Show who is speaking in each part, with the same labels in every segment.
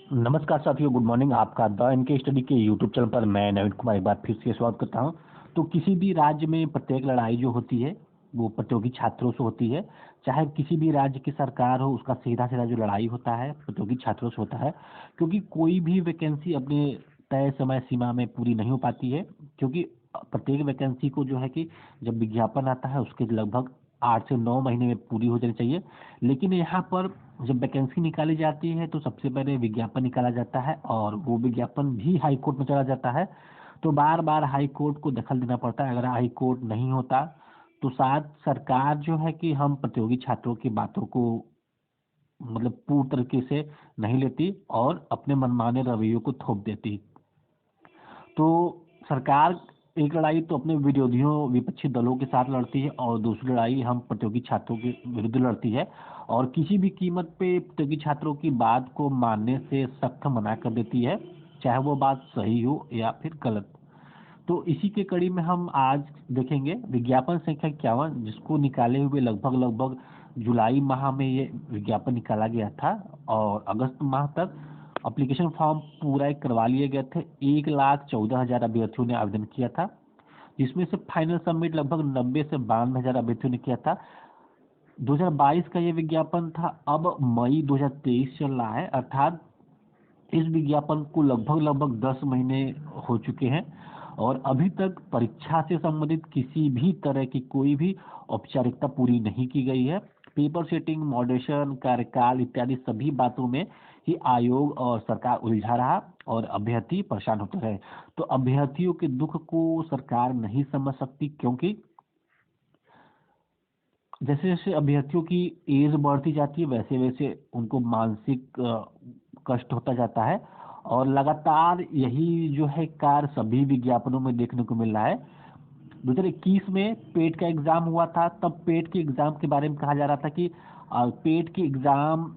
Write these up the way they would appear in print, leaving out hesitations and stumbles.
Speaker 1: नमस्कार साथियों, good morning. आपका द एनके स्टडी के यूट्यूब चैनल पर मैं नवीन कुमार एक बार फिर से स्वागत करता हूं। तो किसी भी राज्य में प्रत्येक लड़ाई जो होती है वो प्रतियोगी छात्रों से होती है। चाहे किसी भी राज्य की सरकार हो, उसका सीधा सीधा जो लड़ाई होता है प्रतियोगी छात्रों से होता है। क्योंकि कोई भी वैकेंसी अपने तय समय सीमा में पूरी नहीं हो पाती है। क्योंकि प्रत्येक वैकेंसी को जो है कि जब विज्ञापन आता है उसके लगभग 8 से 9 महीने में पूरी हो जानी चाहिए। लेकिन यहाँ पर जब वैकेंसी निकाली जाती है तो सबसे पहले विज्ञापन निकाला जाता है और वो विज्ञापन भी हाई कोर्ट में चला जाता है। तो बार बार हाई कोर्ट को दखल देना पड़ता है। अगर हाई कोर्ट नहीं होता तो शायद सरकार जो है कि हम प्रतियोगी छात्रों की बातों को मतलब पूर्ण तरीके से नहीं लेती और अपने मनमाने रवैयों को थोप देती। तो सरकार एक लड़ाई तो अपने विरोधियों विपक्षी दलों के साथ लड़ती है और दूसरी लड़ाई हम प्रतियोगी छात्रों के विरुद्ध लड़ती है। और किसी भी कीमत पे प्रतियोगी छात्रों की बात को मानने से सख्त मना कर देती है, चाहे वो बात सही हो या फिर गलत। तो इसी के कड़ी में हम आज देखेंगे विज्ञापन संख्या 51, जिसको निकाले हुए लगभग लगभग जुलाई माह में ये विज्ञापन निकाला गया था और अगस्त माह तक एप्लीकेशन फॉर्म पूरा करवा लिए गए थे। 1,14,000 अभ्यर्थियों ने आवेदन किया था, जिसमें से फाइनल सबमिट लगभग 90 से 92 हजार अभ्यर्थियों ने किया था। 2022 का ये विज्ञापन था। अब मई 2023 चल रहा है, अर्थात इस विज्ञापन को लगभग लगभग 10 महीने हो चुके हैं और अभी तक परीक्षा से संबंधित किसी भी तरह की कोई भी औपचारिकता पूरी नहीं की गई है। पेपर सेटिंग, मॉडरेशन, कार्यकाल इत्यादि सभी बातों में ही आयोग और सरकार उलझा रहा और अभ्यर्थी परेशान होते रहे। तो अभ्यर्थियों के दुख को सरकार नहीं समझ सकती, क्योंकि जैसे जैसे अभ्यर्थियों की एज बढ़ती जाती है वैसे वैसे उनको मानसिक कष्ट होता जाता है। और लगातार यही जो है कार्य सभी विज्ञापनों में देखने को मिल रहा है। 2021 में पेट का एग्जाम हुआ था, तब पेट के एग्जाम के बारे में कहा जा रहा था कि पेट के एग्जाम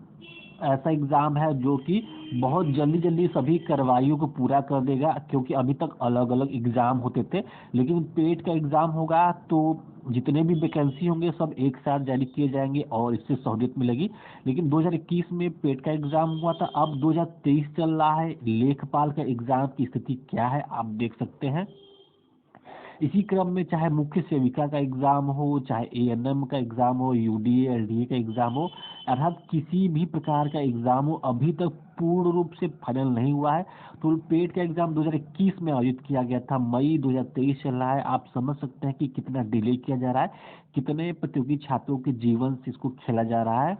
Speaker 1: ऐसा एग्जाम है जो कि बहुत जल्दी जल्दी सभी कार्रवाइयों को पूरा कर देगा। क्योंकि अभी तक अलग अलग एग्जाम होते थे, लेकिन पेट का एग्जाम होगा तो जितने भी वैकेंसी होंगे सब एक साथ जारी किए जाएंगे और इससे सहूलियत मिलेगी। लेकिन 2021 में पेट का एग्जाम हुआ था, अब 2023 चल रहा है। लेखपाल का एग्जाम की स्थिति क्या है आप देख सकते हैं। इसी क्रम में चाहे मुख्य सेविका का एग्जाम हो, चाहे एएनएम का एग्जाम हो, यूडीए एलडीए का एग्जाम हो, अर्थात किसी भी प्रकार का एग्जाम हो, अभी तक पूर्ण रूप से फाइनल नहीं हुआ है। तो पेट का एग्जाम 2021 में आयोजित किया गया था, मई 2023 चल रहा है। आप समझ सकते हैं कि कितना डिले किया जा रहा है, कितने प्रतियोगी छात्रों के जीवन से इसको खेला जा रहा है।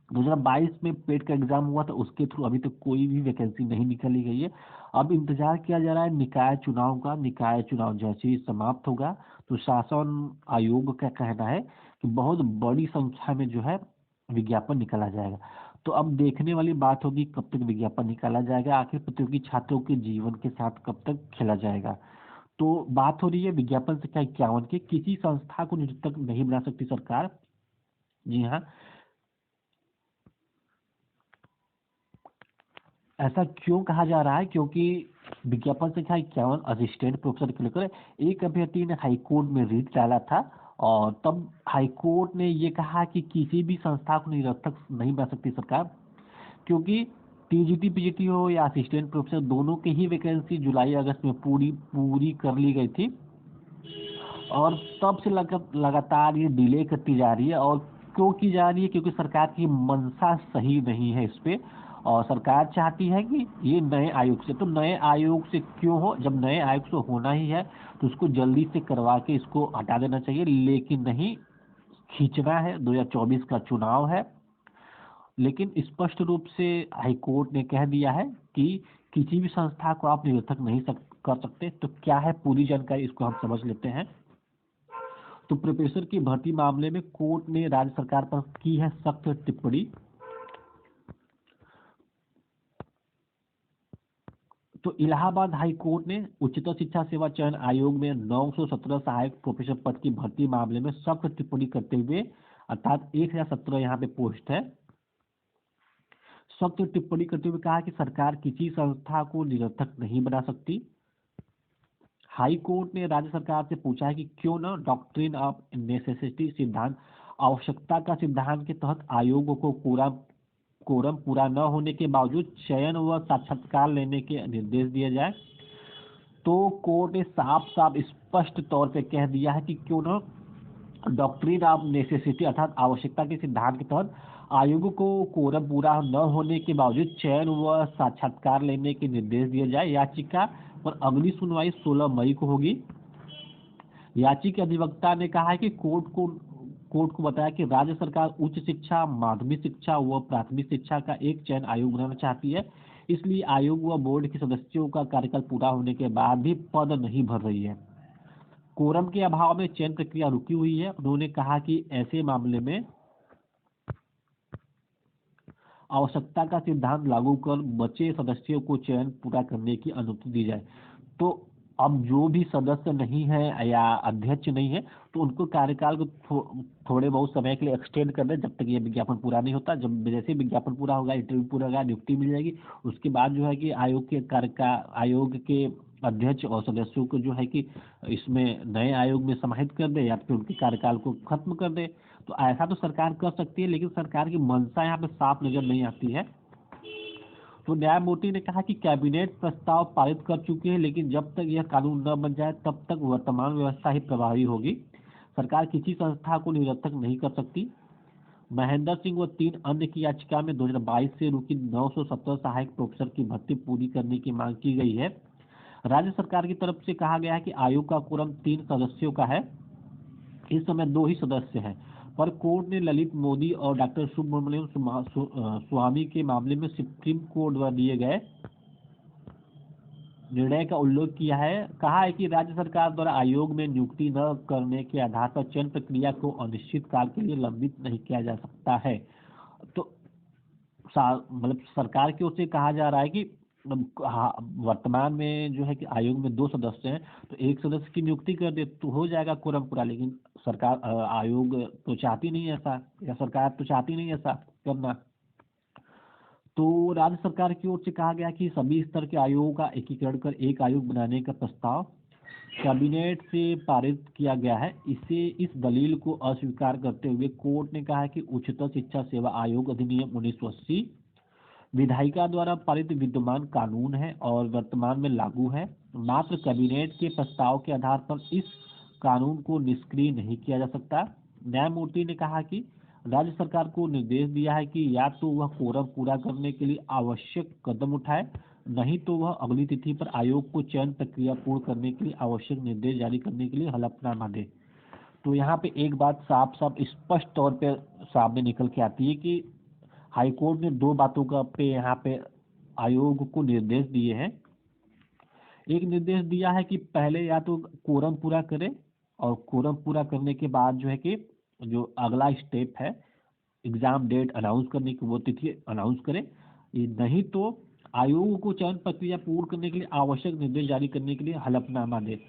Speaker 1: 2022 में पेट का एग्जाम हुआ था, उसके थ्रू अभी तक कोई भी वैकेंसी नहीं निकाली गई है। अब इंतजार किया जा रहा है निकाय चुनाव का। निकाय चुनाव जैसे ही समाप्त होगा तो शासन आयोग का कहना है कि बहुत बड़ी संख्या में जो है विज्ञापन निकाला जाएगा। तो अब देखने वाली बात होगी कब तक विज्ञापन निकाला जाएगा, आखिर प्रतियोगी छात्रों के जीवन के साथ कब तक खेला जाएगा। तो बात हो रही है विज्ञापन संख्या 51 की। किसी संस्था को निरर्थक नहीं बना सकती सरकार। जी हाँ, ऐसा क्यों कहा जा रहा है? क्योंकि विज्ञापन संख्या 51 असिस्टेंट प्रोफेसर को लेकर एक अभ्यर्थी ने हाईकोर्ट में रिट डाला था और तब हाईकोर्ट ने ये कहा कि किसी भी संस्था को निरर्थक नहीं बना सकती सरकार। क्योंकि टीजीटी पीजीटी हो या असिस्टेंट प्रोफेसर, दोनों की ही वैकेंसी जुलाई अगस्त में पूरी पूरी कर ली गई थी और तब से लगातार ये डिले करती जा रही है। और क्यों की जा रही है? क्योंकि सरकार की मंशा सही नहीं है इस पे। और सरकार चाहती है कि ये नए आयोग से, तो नए आयोग से क्यों हो, जब नए आयोग से होना ही है तो उसको जल्दी से करवा के इसको हटा देना चाहिए। लेकिन नहीं, खींचना है, 2024 का चुनाव है। लेकिन स्पष्ट रूप से हाईकोर्ट ने कह दिया है कि किसी भी संस्था को आप निरर्थक नहीं कर सकते। तो क्या है पूरी जानकारी, इसको हम समझ लेते हैं। तो प्रोफेसर की भर्ती मामले में कोर्ट ने राज्य सरकार पर की है सख्त टिप्पणी। तो इलाहाबाद हाई कोर्ट ने उच्चतर शिक्षा सेवा चयन आयोग में 917 सहायक प्रोफेसर पद की भर्ती मामले में सख्त टिप्पणी करते हुए, अर्थात 1017 यहाँ पे पोस्ट है, सख्त टिप्पणी करते हुए कहा कि सरकार किसी संस्था को निरर्थक नहीं बना सकती। हाई कोर्ट ने राज्य सरकार से पूछा है कि क्यों न डॉक्ट्रिन ऑफ नेसेसिटी सिद्धांत, आवश्यकता का सिद्धांत के तहत आयोग को पूरा कोरम पूरा न होने के बावजूद चयन व साक्षात्कार लेने के निर्देश दिए जाए। तो कोर्ट ने साफ साफ स्पष्ट तौर पे कह दिया है कि क्यों न डॉक्ट्रिन ऑफ नेसेसिटी अर्थात आवश्यकता के सिद्धांत के तहत आयोग को कोरम पूरा न होने के बावजूद चयन व साक्षात्कार लेने के निर्देश दिए जाए। याचिका पर अगली सुनवाई 16 मई को होगी। याचिका अधिवक्ता ने कहा है कि कोर्ट को बताया कि राज्य सरकार उच्च शिक्षा, माध्यमिक शिक्षा व प्राथमिक शिक्षा का एक चयन आयोग बनाना चाहती है, इसलिए आयोग व बोर्ड के सदस्यों का कार्यकाल पूरा होने के बाद भी पद नहीं भर रही है। कोरम के अभाव में चयन प्रक्रिया रुकी हुई है। उन्होंने कहा कि ऐसे मामले में आवश्यकता का सिद्धांत लागू कर बचे सदस्यों को चयन पूरा करने की अनुमति दी जाए। तो अब जो भी सदस्य नहीं है या अध्यक्ष नहीं है तो उनको कार्यकाल को थोड़े बहुत समय के लिए एक्सटेंड कर दें, जब तक ये विज्ञापन पूरा नहीं होता। जब जैसे ही विज्ञापन पूरा होगा, इंटरव्यू पूरा होगा, नियुक्ति मिल जाएगी, उसके बाद जो है कि आयोग के अध्यक्ष और सदस्यों को जो है कि इसमें नए आयोग में समाहित कर दे या फिर उनके कार्यकाल को खत्म कर दे। तो ऐसा तो सरकार कर सकती है, लेकिन सरकार की मंशा यहाँ पे साफ नजर नहीं आती है। तो न्यायमूर्ति ने कहा कि कैबिनेट प्रस्ताव पारित कर चुके हैं, लेकिन जब तक यह कानून न बन जाए तब तक वर्तमान व्यवस्था ही प्रभावी होगी। सरकार किसी संस्था को निरर्थक नहीं कर सकती। महेंद्र सिंह व 3 अन्य की याचिका में 2022 से रुकी 970 सहायक प्रोफेसर की भर्ती पूरी करने की मांग की गई है। राज्य सरकार की तरफ से कहा गया है कि आयोग का कोरम 3 सदस्यों का है। इस समय 2 ही सदस्य हैं, पर कोर्ट ने ललित मोदी और डॉक्टर सुब्रमण्यम स्वामी के मामले में सुप्रीम कोर्ट द्वारा दिए गए निर्णय का उल्लेख किया है। कहा है कि राज्य सरकार द्वारा आयोग में नियुक्ति न करने के आधार पर चयन प्रक्रिया को अनिश्चित काल के लिए लंबित नहीं किया जा सकता है। तो मतलब सरकार की ओर से कहा जा रहा है कि वर्तमान में जो है कि आयोग में 2 सदस्य हैं, तो एक सदस्य की नियुक्ति कर दे तो हो जाएगा कोरम पूरा। लेकिन सरकार आयोग तो चाहती नहीं ऐसा, या सरकार तो चाहती नहीं ऐसा करना। तो राज्य सरकार की ओर से कहा गया कि सभी स्तर के आयोगों का एकीकरण कर एक आयोग बनाने का प्रस्ताव कैबिनेट से पारित किया गया है। इस दलील को अस्वीकार करते हुए कोर्ट ने कहा है कि उच्चतर शिक्षा सेवा आयोग अधिनियम 1980 विधायिका द्वारा पारित विद्यमान कानून है और वर्तमान में लागू है। मात्र कैबिनेट के प्रस्ताव के आधार पर इस कानून को निष्क्रिय नहीं किया जा सकता। न्यायमूर्ति ने कहा कि राज्य सरकार को निर्देश दिया है कि या तो वह कोरम पूरा करने के लिए आवश्यक कदम उठाए, नहीं तो वह अगली तिथि पर आयोग को चयन प्रक्रिया पूर्ण करने के लिए आवश्यक निर्देश जारी करने के लिए हलफनामा दे। तो यहाँ पे एक बात साफ साफ स्पष्ट तौर पे सामने निकल के आती है कि हाईकोर्ट ने 2 बातों का पे यहाँ पे आयोग को निर्देश दिए हैं। एक निर्देश दिया है कि पहले या तो कोरम पूरा करे, और कोरम पूरा करने के बाद जो है कि जो अगला स्टेप है एग्जाम डेट अनाउंस करने की, वो तिथि अनाउंस करे। ये नहीं तो आयोग को चयन प्रक्रिया पूर्ण करने के लिए आवश्यक निर्देश जारी करने के लिए हलफनामा दे।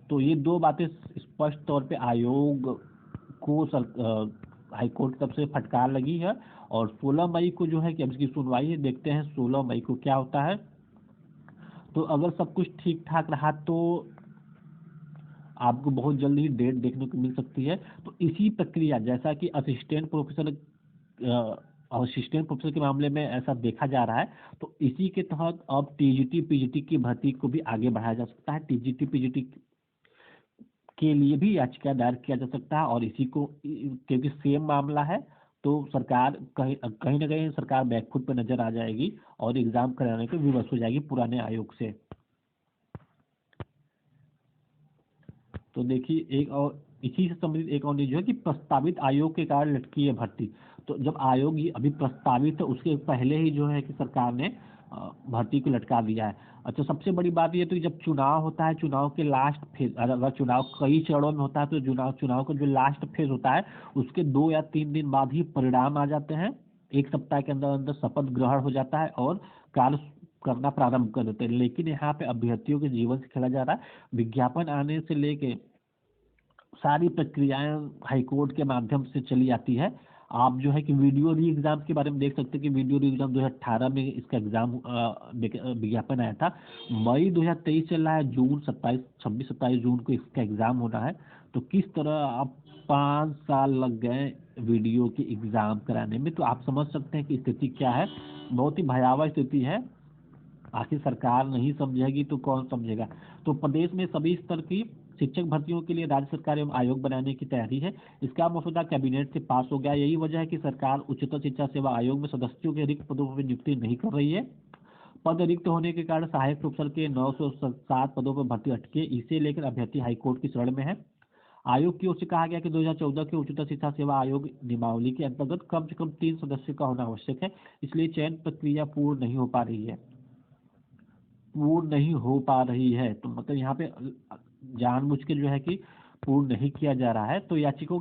Speaker 1: तो ये 2 बातें स्पष्ट तौर पे आयोग को हाईकोर्ट की तरफ से फटकार लगी है। और 16 मई को जो है कि अब इसकी सुनवाई है, देखते हैं 16 मई को क्या होता है। तो अगर सब कुछ ठीक ठाक रहा तो आपको बहुत जल्द ही डेट देखने को मिल सकती है। तो इसी प्रक्रिया जैसा कि असिस्टेंट प्रोफेसर के मामले में ऐसा देखा जा रहा है, तो इसी के तहत अब टीजीटी पीजीटी की भर्ती को भी आगे बढ़ाया जा सकता है। टीजीटी पीजीटी के लिए भी याचिका दायर किया जा सकता है, और इसी को क्योंकि सेम मामला है तो सरकार कहीं ना कहीं सरकार बैकफुट पर नजर आ जाएगी और एग्जाम कराने को विवश हो जाएगी पुराने आयोग से। तो देखिए एक और इसी से संबंधित एक और न्यूज है कि प्रस्तावित आयोग के कारण लटकी है भर्ती। तो जब आयोग ये अभी प्रस्तावित है उसके पहले ही जो है कि सरकार ने भर्ती को लटका दिया है। अच्छा, सबसे बड़ी बात ये तो जब चुनाव होता है, चुनाव के लास्ट फेज, अगर चुनाव कई चरणों में होता है तो चुनाव का जो लास्ट फेज होता है उसके 2 या 3 दिन बाद ही परिणाम आ जाते हैं। 1 सप्ताह के अंदर अंदर शपथ ग्रहण हो जाता है और कार्य करना प्रारंभ कर देते हैं। लेकिन यहाँ पे अभ्यर्थियों के जीवन से खेला जा रहा है। विज्ञापन आने से लेके सारी प्रक्रियाएं हाईकोर्ट के माध्यम से चली आती है। आप जो है कि वीडियो री एग्जाम के बारे में देख सकते हैं कि वीडियो री एग्जाम 2018 में इसका एग्जाम विज्ञापन आया था। मई 2023 चल रहा है, जून 26-27 जून को इसका एग्जाम होना है। तो किस तरह आप 5 साल लग गए वीडियो के एग्ज़ाम कराने में। तो आप समझ सकते हैं कि स्थिति क्या है, बहुत ही भयावह स्थिति है। आखिर सरकार नहीं समझेगी तो कौन समझेगा। तो प्रदेश में सभी स्तर की शिक्षक भर्तियों के लिए राज्य सरकार एवं आयोग बनाने की तैयारी है। इसका मसौदा कैबिनेट से पास हो गया। यही वजह है कि सरकार उच्चतर शिक्षा सेवा आयोग में सदस्यों के रिक्त पदों पर नियुक्ति नहीं कर रही है। पद रिक्त होने के कारण सहायक प्रोफेसर के 907 पदों पर भर्ती अटके। इसे लेकर अभ्यर्थी हाईकोर्ट की शरण में है। आयोग की ओर से कहा गया कि 2014 के उच्चतर शिक्षा सेवा आयोग नियमावली के अंतर्गत कम से कम 3 सदस्यों का होना आवश्यक है, इसलिए चयन प्रक्रिया पूर्ण नहीं हो पा रही है। तो मतलब यहाँ पे जानबूझ के जो है कि पूर्ण नहीं किया जा रहा है। तो याचिकाओं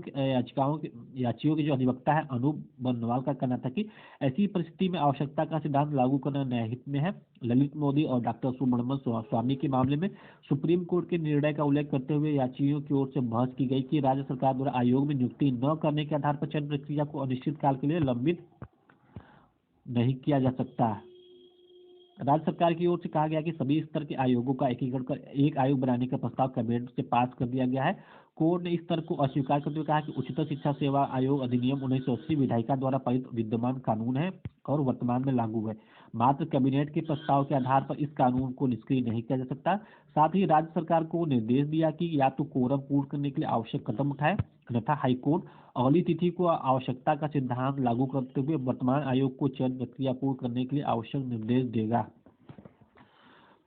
Speaker 1: के जो अधिवक्ता है अनूप बनवाल का कहना था कि ऐसी परिस्थिति में आवश्यकता का सिद्धांत लागू करना न्यायहित में है। ललित मोदी और डॉक्टर सुब्रमण्यम स्वामी के मामले में सुप्रीम कोर्ट के निर्णय का उल्लेख करते हुए याचियों की ओर से बहस की गई कि राज्य सरकार द्वारा आयोग में नियुक्ति न करने के आधार पर चयन प्रक्रिया को अनिश्चित काल के लिए लंबित नहीं किया जा सकता। राज्य सरकार की ओर से कहा गया कि सभी स्तर के आयोगों का एकीकरण कर एक आयोग बनाने का प्रस्ताव कैबिनेट से पास कर दिया गया है। कोर्ट ने इस तर्क को अस्वीकार करते हुए कहा कि उच्चतर शिक्षा सेवा आयोग अधिनियम 1980 विधायिका द्वारा पारित विद्यमान कानून है और वर्तमान में लागू है। मात्र कैबिनेट के प्रस्ताव के आधार पर इस कानून को निष्क्रिय नहीं किया जा सकता। साथ ही राज्य सरकार को निर्देश दिया कि या तो कोरम पूर्ण करने के लिए आवश्यक कदम उठाए, अन्यथा हाईकोर्ट अगली तिथि को आवश्यकता का सिद्धांत लागू करते हुए वर्तमान आयोग को चयन प्रक्रिया पूर्ण करने के लिए आवश्यक निर्देश देगा।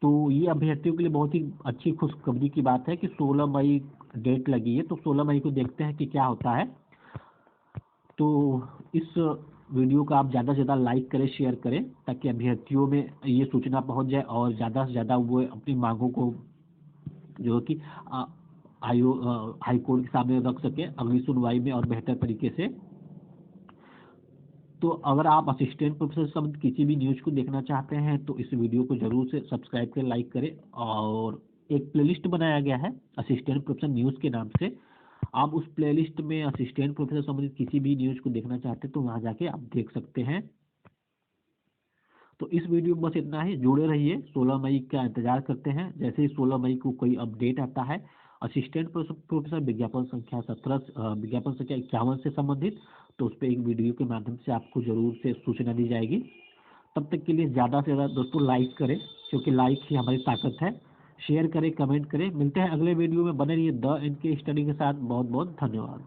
Speaker 1: तो ये अभ्यर्थियों के लिए बहुत ही अच्छी खुशखबरी की बात है कि 16 मई डेट लगी है। तो 16 मई को देखते हैं कि क्या होता है। तो इस वीडियो को आप ज़्यादा से ज़्यादा लाइक करें, शेयर करें, ताकि अभ्यर्थियों में ये सूचना पहुंच जाए और ज़्यादा से ज़्यादा वो अपनी मांगों को जो है कि हाई कोर्ट के सामने रख सके अगली सुनवाई में और बेहतर तरीके से। तो अगर आप असिस्टेंट प्रोफेसर से संबंधित किसी भी न्यूज़ को देखना चाहते हैं तो इस वीडियो को जरूर से सब्सक्राइब करें, लाइक करें। और एक प्लेलिस्ट बनाया गया है असिस्टेंट प्रोफेसर न्यूज़ के नाम से। आप उस प्लेलिस्ट में असिस्टेंट प्रोफेसर संबंधित किसी भी न्यूज़ को देखना चाहते हैं तो वहाँ जाके आप देख सकते हैं। तो इस वीडियो में बस इतना ही। जुड़े रहिए, 16 मई का इंतजार करते हैं। जैसे ही 16 मई को कोई अपडेट आता है असिस्टेंट प्रोफेसर विज्ञापन संख्या 51 से संबंधित, तो उस पर एक वीडियो के माध्यम से आपको जरूर से सूचना दी जाएगी। तब तक के लिए ज़्यादा से ज़्यादा दोस्तों लाइक करें, क्योंकि लाइक ही हमारी ताकत है। शेयर करें, कमेंट करें। मिलते हैं अगले वीडियो में। बने रहिए द एनके स्टडी के साथ। बहुत बहुत धन्यवाद।